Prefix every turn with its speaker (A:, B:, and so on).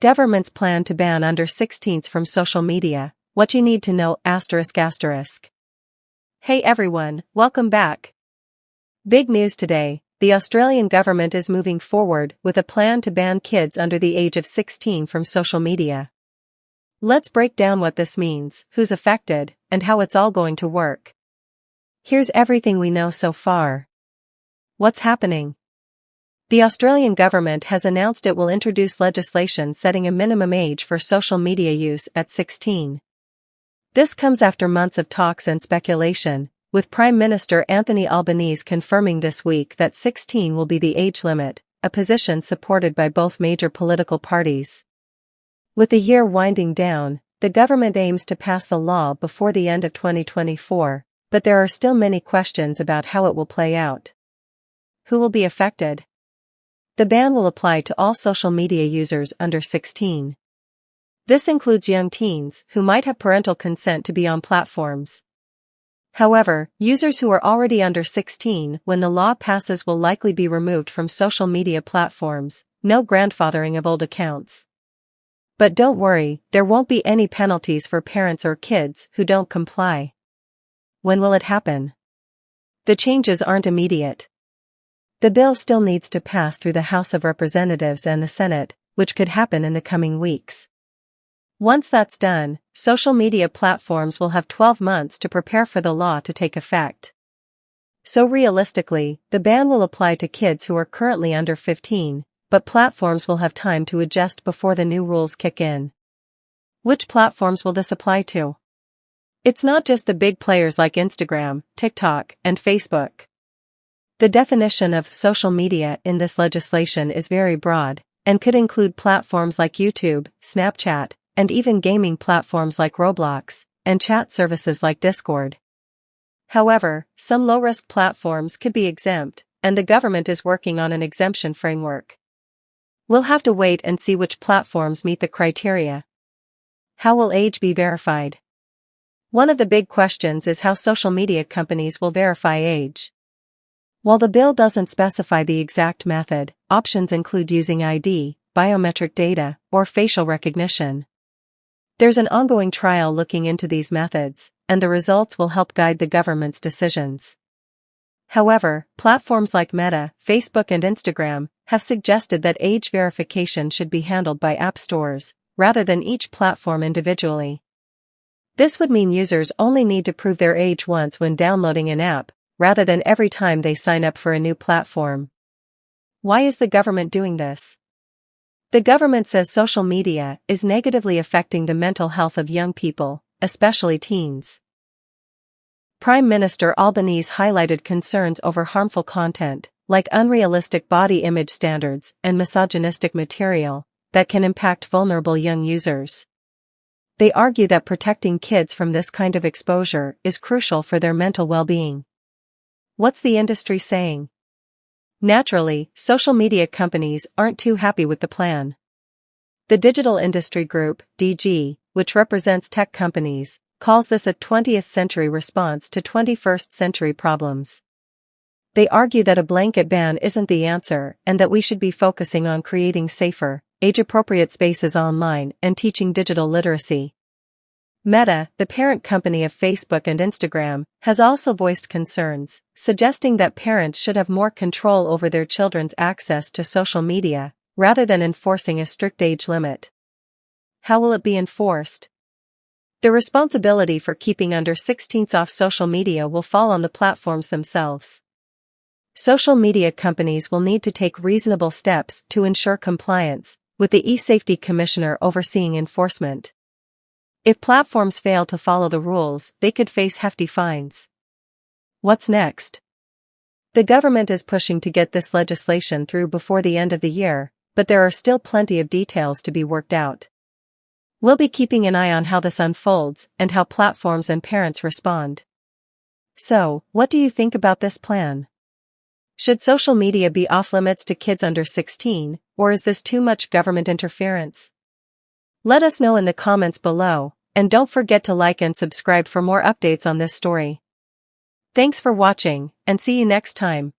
A: Government's plan to ban under 16s from social media. What you need to know ***. Hey everyone, welcome back. Big news today. The Australian government is moving forward with a plan to ban kids under the age of 16 from social media. Let's break down what this means, who's affected, and how it's all going to work. Here's everything we know so far. What's happening? The Australian government has announced it will introduce legislation setting a minimum age for social media use at 16. This comes after months of talks and speculation, with Prime Minister Anthony Albanese confirming this week that 16 will be the age limit, a position supported by both major political parties. With the year winding down, the government aims to pass the law before the end of 2024, but there are still many questions about how it will play out. Who will be affected? The ban will apply to all social media users under 16. This includes young teens who might have parental consent to be on platforms. However, users who are already under 16 when the law passes will likely be removed from social media platforms, no grandfathering of old accounts. But don't worry, there won't be any penalties for parents or kids who don't comply. When will it happen? The changes aren't immediate. The bill still needs to pass through the House of Representatives and the Senate, which could happen in the coming weeks. Once that's done, social media platforms will have 12 months to prepare for the law to take effect. So realistically, the ban will apply to kids who are currently under 15, but platforms will have time to adjust before the new rules kick in. Which platforms will this apply to? It's not just the big players like Instagram, TikTok, and Facebook. The definition of social media in this legislation is very broad, and could include platforms like YouTube, Snapchat, and even gaming platforms like Roblox, and chat services like Discord. However, some low-risk platforms could be exempt, and the government is working on an exemption framework. We'll have to wait and see which platforms meet the criteria. How will age be verified? One of the big questions is how social media companies will verify age. While the bill doesn't specify the exact method, options include using ID, biometric data, or facial recognition. There's an ongoing trial looking into these methods, and the results will help guide the government's decisions. However, platforms like Meta, Facebook and Instagram have suggested that age verification should be handled by app stores, rather than each platform individually. This would mean users only need to prove their age once when downloading an app, rather than every time they sign up for a new platform. Why is the government doing this? The government says social media is negatively affecting the mental health of young people, especially teens. Prime Minister Albanese highlighted concerns over harmful content, like unrealistic body image standards and misogynistic material, that can impact vulnerable young users. They argue that protecting kids from this kind of exposure is crucial for their mental well-being. What's the industry saying? Naturally, social media companies aren't too happy with the plan. The Digital Industry Group, DG, which represents tech companies, calls this a 20th century response to 21st century problems. They argue that a blanket ban isn't the answer and that we should be focusing on creating safer, age-appropriate spaces online and teaching digital literacy. Meta, the parent company of Facebook and Instagram, has also voiced concerns, suggesting that parents should have more control over their children's access to social media, rather than enforcing a strict age limit. How will it be enforced? The responsibility for keeping under 16s off social media will fall on the platforms themselves. Social media companies will need to take reasonable steps to ensure compliance, with the eSafety Commissioner overseeing enforcement. If platforms fail to follow the rules, they could face hefty fines. What's next? The government is pushing to get this legislation through before the end of the year, but there are still plenty of details to be worked out. We'll be keeping an eye on how this unfolds and how platforms and parents respond. So, what do you think about this plan? Should social media be off-limits to kids under 16, or is this too much government interference? Let us know in the comments below, and don't forget to like and subscribe for more updates on this story. Thanks for watching, and see you next time.